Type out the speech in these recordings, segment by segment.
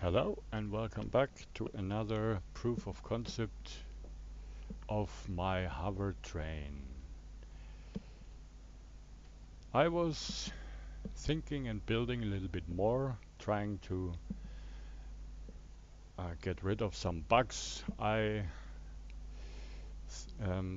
Hello and welcome back to another proof of concept of my Hovertrain. I was thinking and building a little bit more, trying to get rid of some bugs I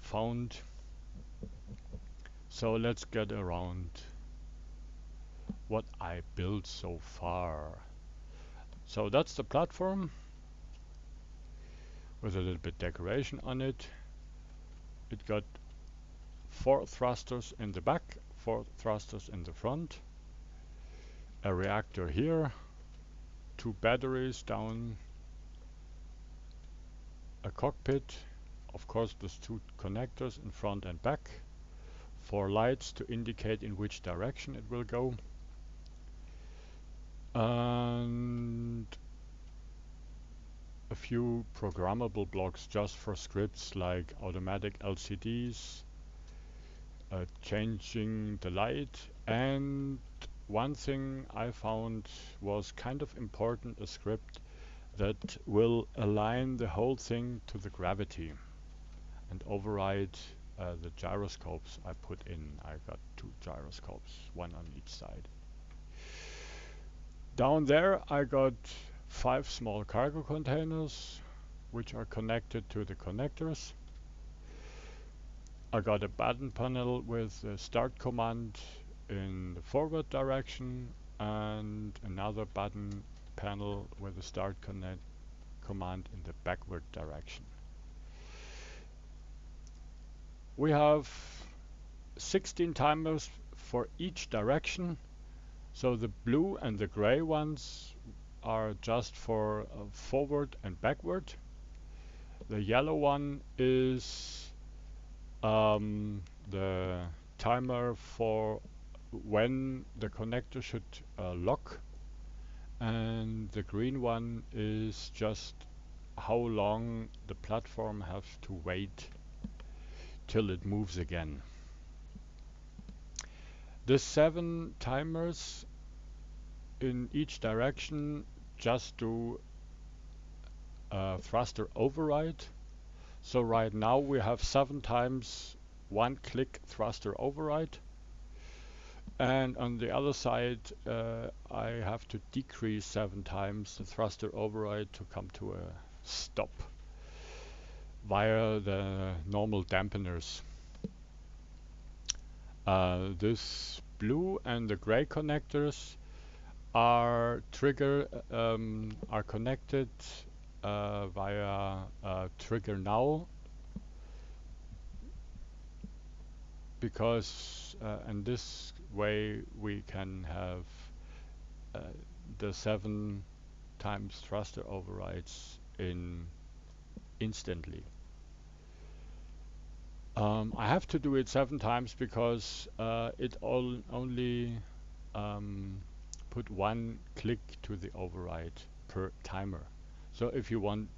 found. So let's get around what I built so far. So that's the platform with a little bit decoration on it. It got 4 thrusters in the back, 4 thrusters in the front, a reactor here, 2 batteries down a cockpit, of course with 2 connectors in front and back, 4 lights to indicate in which direction it will go, and a few programmable blocks just for scripts like automatic LCDs, changing the light, and one thing I found was kind of important, a script that will align the whole thing to the gravity and override the gyroscopes I put in. I got 2 gyroscopes, one on each side. Down there I got 5 small cargo containers which are connected to the connectors. I got a button panel with a start command in the forward direction and another button panel with a start command in the backward direction. We have 16 timers for each direction, so the blue and the gray ones are just for forward and backward. The yellow one is the timer for when the connector should lock, and the green one is just how long the platform has to wait till it moves again. The 7 timers in each direction just do thruster override. So right now we have 7 times 1 click thruster override, and on the other side I have to decrease 7 times the thruster override to come to a stop via the normal dampeners. This blue and the gray connectors are connected via trigger now, because in this way we can have the 7 times thruster overrides in instantly. I have to do it 7 times because it only put 1 click to the override per timer. So if you want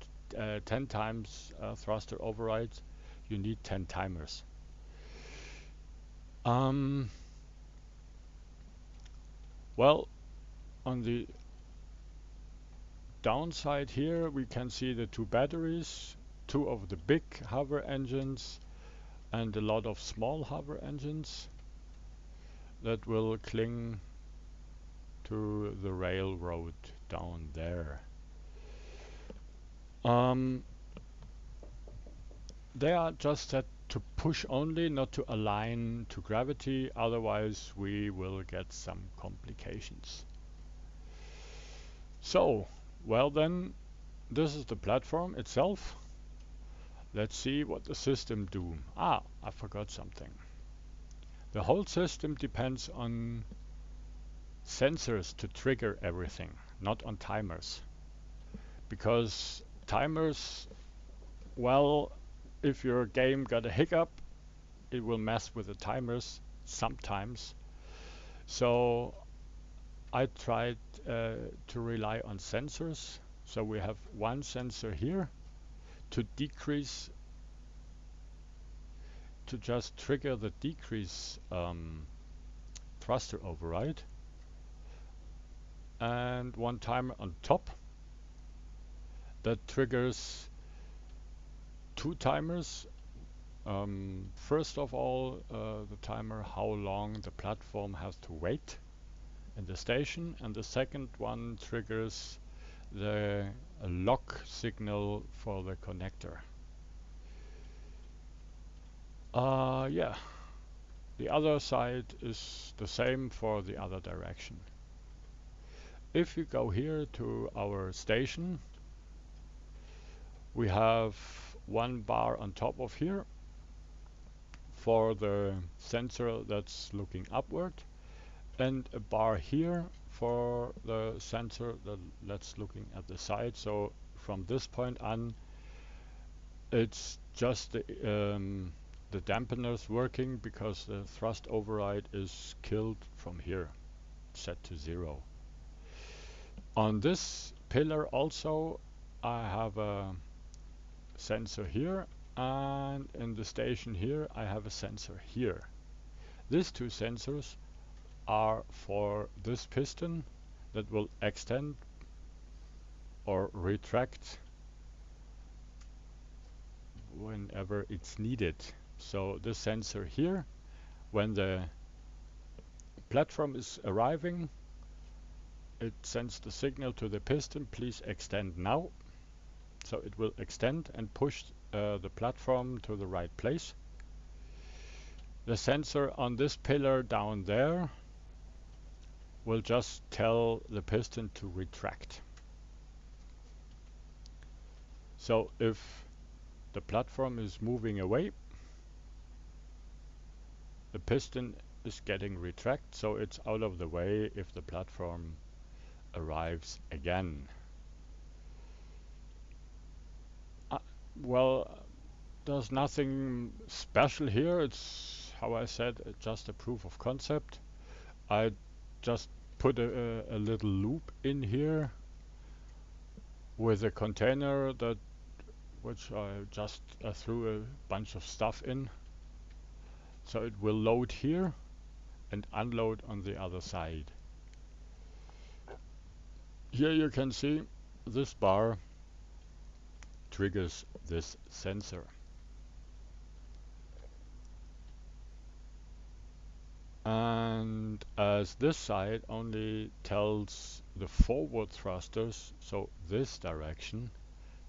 10 times thruster overrides, you need 10 timers. Well, on the downside here we can see the 2 batteries, 2 of the big hover engines and a lot of small hover engines that will cling to the railroad down there. They are just set to push only, not to align to gravity, otherwise we will get some complications. So, well then, this is the platform itself. Let's see what the system do. I forgot something. The whole system depends on sensors to trigger everything, not on timers. Because timers, well, if your game got a hiccup, it will mess with the timers sometimes. So I tried to rely on sensors. So we have one sensor here to decrease, to just trigger the decrease thruster override, and one timer on top that triggers two timers. First of all, the timer how long the platform has to wait in the station, and the second one triggers the lock signal for the connector. Yeah, the other side is the same for the other direction. If we go here to our station, we have one bar on top of here for the sensor that's looking upward, and a bar here for the sensor that's looking at the side. So from this point on, it's just the dampeners working because the thrust override is killed from here, set to 0. On this pillar also, I have a sensor here, and in the station here I have a sensor here. These two sensors are for this piston that will extend or retract whenever it's needed. So this sensor here, when the platform is arriving, it sends the signal to the piston, please extend now. So it will extend and push the platform to the right place. The sensor on this pillar down there will just tell the piston to retract. So if the platform is moving away, the piston is getting retract, so it's out of the way if the platform arrives again. Well, there's nothing special here. It's, how I said, just a proof of concept. I just put a little loop in here with a container which I just threw a bunch of stuff in. So it will load here and unload on the other side. Here you can see this bar triggers this sensor. And as this side only tells the forward thrusters, so this direction,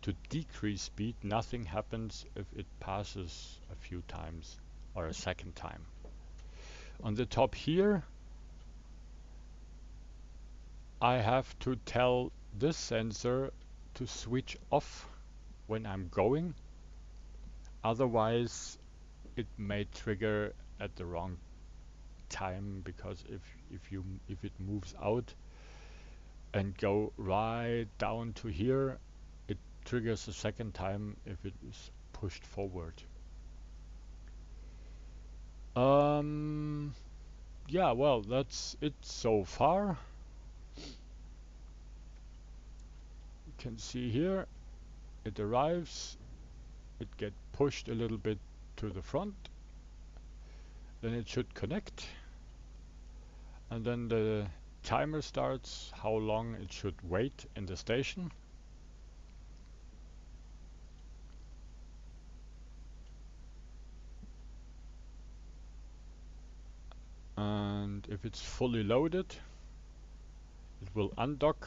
to decrease speed, nothing happens if it passes a few times or a second time. On the top here, I have to tell this sensor to switch off when I'm going. Otherwise, it may trigger at the wrong time, because if it moves out and go right down to here, it triggers a second time if it is pushed forward. Yeah, well, that's it so far. You can see here it arrives, it gets pushed a little bit to the front, then it should connect, and then the timer starts how long it should wait in the station. And if it's fully loaded, it will undock.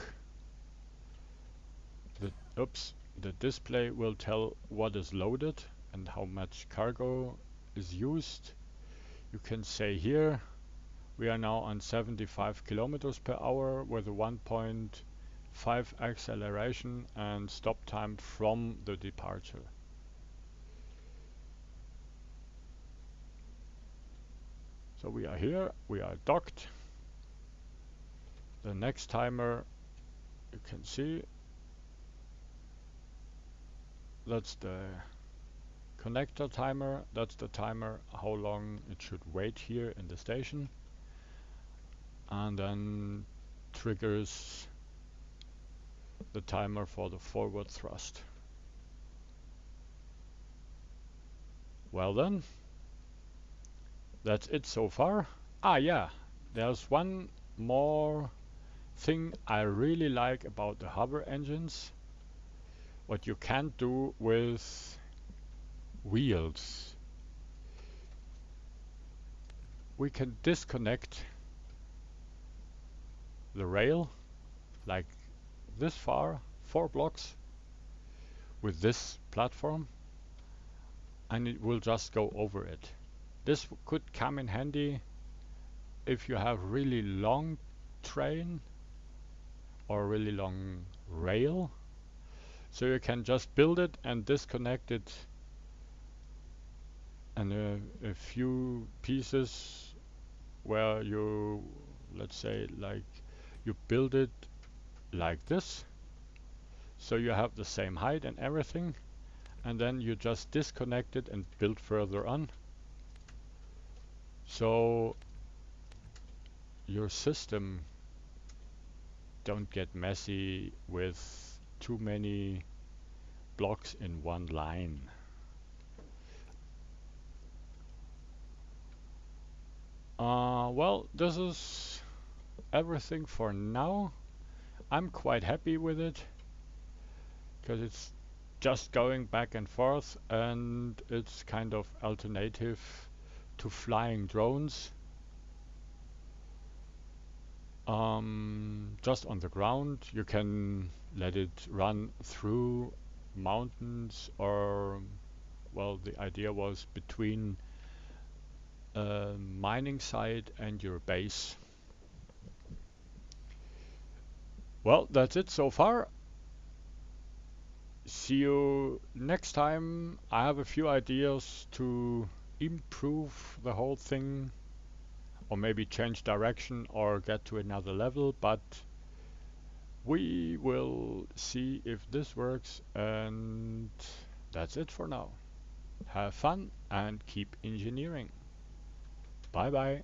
The display will tell what is loaded and how much cargo is used. You can say here we are now on 75 kilometers per hour with a 1.5 acceleration and stop time from the departure. So we are here, we are docked. The next timer, you can see, that's the connector timer. That's the timer how long it should wait here in the station, and then triggers the timer for the forward thrust. Well then, that's it so far. Yeah, there's one more thing I really like about the hover engines. what you can't do with wheels. We can disconnect the rail like this far, 4 blocks, with this platform, and it will just go over it. This could come in handy if you have really long train or really long rail, so you can just build it and disconnect it, and a few pieces where you, let's say, like you build it like this, so you have the same height and everything, and then you just disconnect it and build further on, so your system don't get messy with too many blocks in one line. Well, this is everything for now. I'm quite happy with it because it's just going back and forth, and it's kind of alternative to flying drones. Just on the ground, you can let it run through mountains, or, well, the idea was between a mining site and your base. Well, that's it so far. See you next time. I have a few ideas to improve the whole thing, or maybe change direction or get to another level, but we will see if this works, and that's it for now. Have fun and keep engineering. Bye bye.